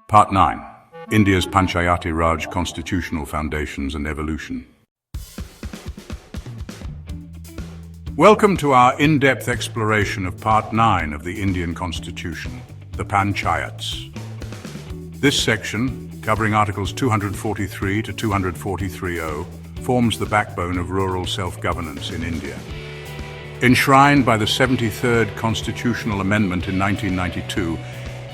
Part 9. India's Panchayati Raj Constitutional Foundations and Evolution. Welcome to our in-depth exploration of Part 9 of the Indian Constitution, the Panchayats. This section, covering Articles 243 to 243.0, forms the backbone of rural self-governance in India. Enshrined by the 73rd Constitutional Amendment in 1992,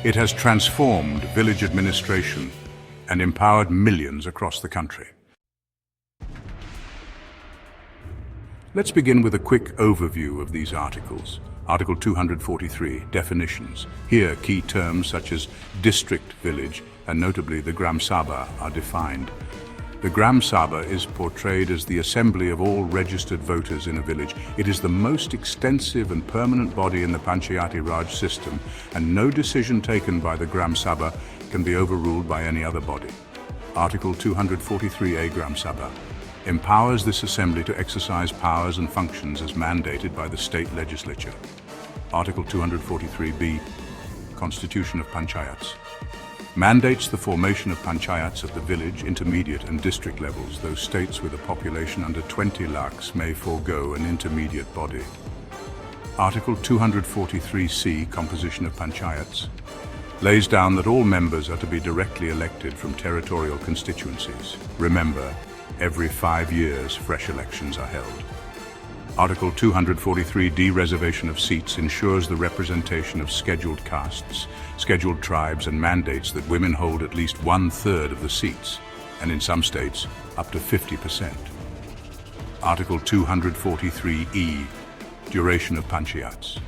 it has transformed village administration and empowered millions across the country. Let's begin with a quick overview of these articles. Article 243, Definitions. Here, key terms such as district, village, and notably the Gram Sabha are defined. The Gram Sabha is portrayed as the assembly of all registered voters in a village. It is the most extensive and permanent body in the Panchayati Raj system, and no decision taken by the Gram Sabha can be overruled by any other body. Article 243A Gram Sabha empowers this assembly to exercise powers and functions as mandated by the state legislature. Article 243B, Constitution of Panchayats, mandates the formation of panchayats at the village, intermediate and district levels. Those states with a population under 20 lakhs may forego an intermediate body. Article 243C, Composition of Panchayats, lays down that all members are to be directly elected from territorial constituencies. Remember, every 5 years fresh elections are held. Article 243D, Reservation of Seats, ensures the representation of scheduled castes, scheduled tribes, and mandates that women hold at least 1/3 of the seats, and in some states, up to 50%. Article 243E, Duration of Panchayats.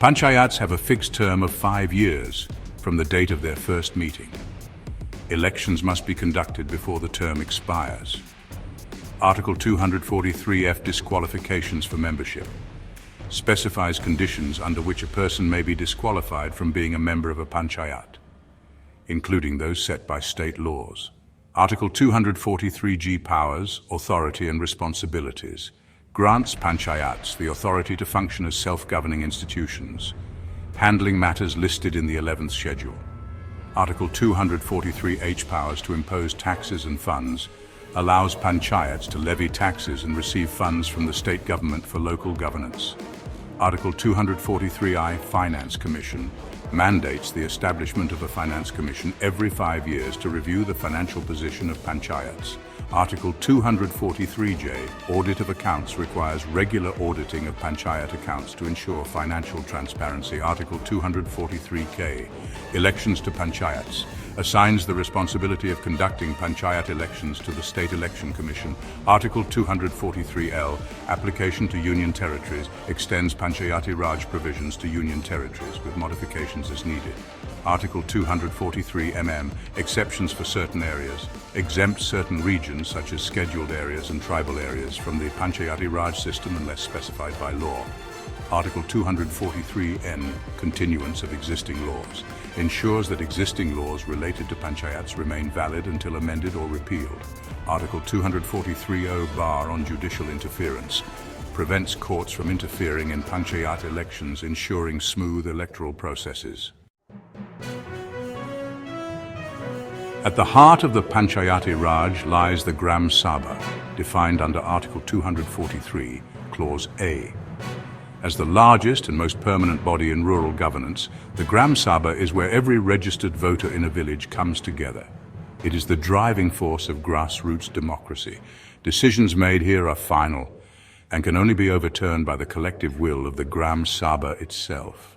Panchayats have a fixed term of 5 years from the date of their first meeting. Elections must be conducted before the term expires. Article 243F, Disqualifications for Membership, specifies conditions under which a person may be disqualified from being a member of a panchayat, including those set by state laws. Article 243G, Powers, Authority and Responsibilities, grants panchayats the authority to function as self-governing institutions, handling matters listed in the 11th Schedule. Article 243H, Powers to impose taxes and funds, allows panchayats to levy taxes and receive funds from the state government for local governance. Article 243I, Finance Commission, mandates the establishment of a finance commission every 5 years to review the financial position of panchayats. Article 243J, Audit of Accounts, requires regular auditing of panchayat accounts to ensure financial transparency. Article 243K, Elections to Panchayats, assigns the responsibility of conducting panchayat elections to the State Election Commission. Article 243L, Application to Union Territories, extends Panchayati Raj provisions to Union Territories with modifications as needed. Article 243MM, Exceptions for certain areas, exempts certain regions such as scheduled areas and tribal areas from the Panchayati Raj system unless specified by law. Article 243N, Continuance of Existing Laws, ensures that existing laws related to panchayats remain valid until amended or repealed. Article 243O, Bar on Judicial Interference, prevents courts from interfering in panchayat elections, ensuring smooth electoral processes. At the heart of the Panchayati Raj lies the Gram Sabha, defined under Article 243, Clause A. As the largest and most permanent body in rural governance, the Gram Sabha is where every registered voter in a village comes together. It is the driving force of grassroots democracy. Decisions made here are final and can only be overturned by the collective will of the Gram Sabha itself.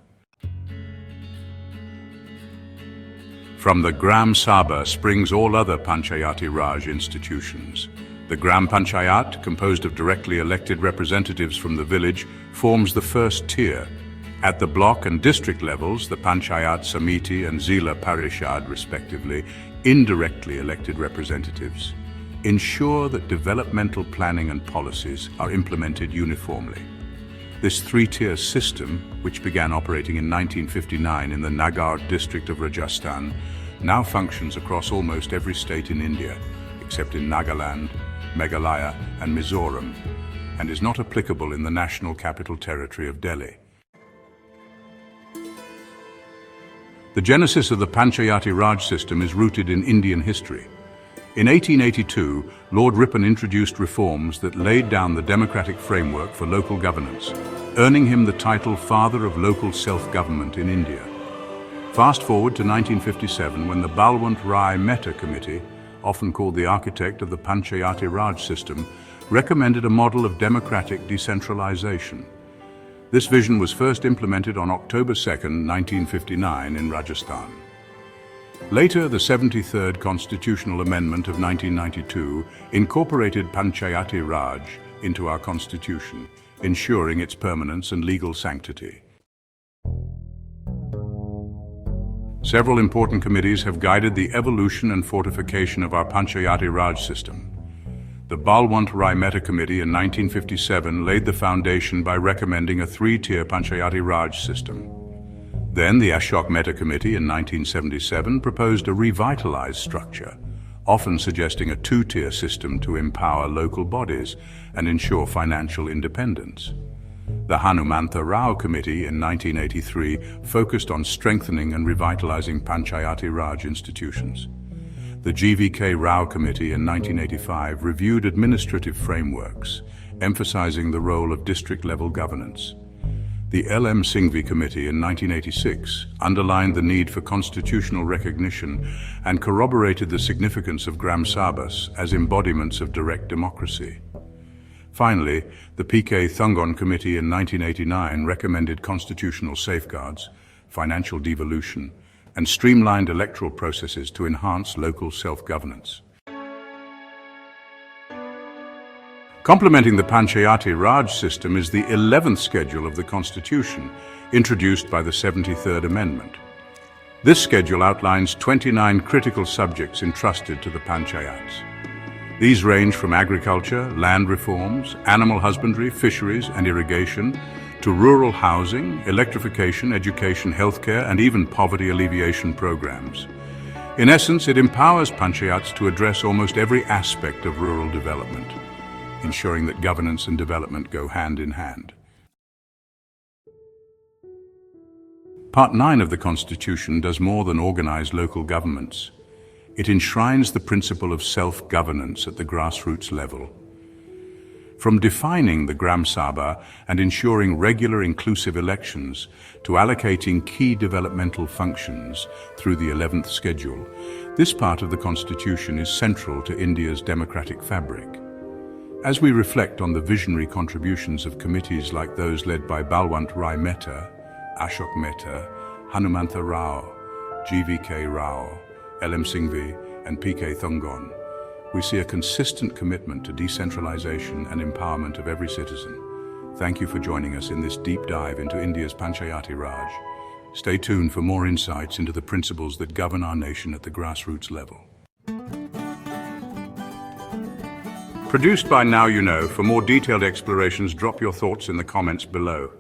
From the Gram Sabha springs all other Panchayati Raj institutions. The Gram Panchayat, composed of directly elected representatives from the village, forms the first tier. At the block and district levels, the Panchayat Samiti and Zila Parishad, respectively, indirectly elected representatives, ensure that developmental planning and policies are implemented uniformly. This three-tier system, which began operating in 1959 in the Nagar district of Rajasthan, now functions across almost every state in India, except in Nagaland, Meghalaya and Mizoram, and is not applicable in the National Capital Territory of Delhi. The genesis of the Panchayati Raj system is rooted in Indian history. In 1882, Lord Ripon introduced reforms that laid down the democratic framework for local governance, earning him the title Father of Local Self-Government in India. Fast forward to 1957, when the Balwant Rai Mehta Committee, often called the architect of the Panchayati Raj system, recommended a model of democratic decentralization. This vision was first implemented on October 2, 1959 in Rajasthan. Later, the 73rd Constitutional Amendment of 1992 incorporated Panchayati Raj into our Constitution, ensuring its permanence and legal sanctity. Several important committees have guided the evolution and fortification of our Panchayati Raj system. The Balwant Rai Mehta Committee in 1957 laid the foundation by recommending a three-tier Panchayati Raj system. Then the Ashok Mehta Committee in 1977 proposed a revitalized structure, often suggesting a two-tier system to empower local bodies and ensure financial independence. The Hanumantha Rao Committee in 1983 focused on strengthening and revitalizing Panchayati Raj institutions. The GVK Rao Committee in 1985 reviewed administrative frameworks, emphasizing the role of district-level governance. The LM Singhvi Committee in 1986 underlined the need for constitutional recognition and corroborated the significance of Gram Sabhas as embodiments of direct democracy. Finally, the PK Thungon Committee in 1989 recommended constitutional safeguards, financial devolution, and streamlined electoral processes to enhance local self-governance. Complementing the Panchayati Raj system is the 11th Schedule of the Constitution, introduced by the 73rd Amendment. This schedule outlines 29 critical subjects entrusted to the Panchayats. These range from agriculture, land reforms, animal husbandry, fisheries and irrigation, to rural housing, electrification, education, healthcare, and even poverty alleviation programs. In essence, it empowers Panchayats to address almost every aspect of rural development, ensuring that governance and development go hand in hand. Part 9 of the Constitution does more than organize local governments. It enshrines the principle of self-governance at the grassroots level. From defining the Gram Sabha and ensuring regular inclusive elections to allocating key developmental functions through the 11th Schedule, this part of the Constitution is central to India's democratic fabric. As we reflect on the visionary contributions of committees like those led by Balwant Rai Mehta, Ashok Mehta, Hanumantha Rao, GVK Rao, LM Singhvi, and PK Thungon, we see a consistent commitment to decentralization and empowerment of every citizen. Thank you for joining us in this deep dive into India's Panchayati Raj. Stay tuned for more insights into the principles that govern our nation at the grassroots level. Produced by Now You Know. For more detailed explorations, drop your thoughts in the comments below.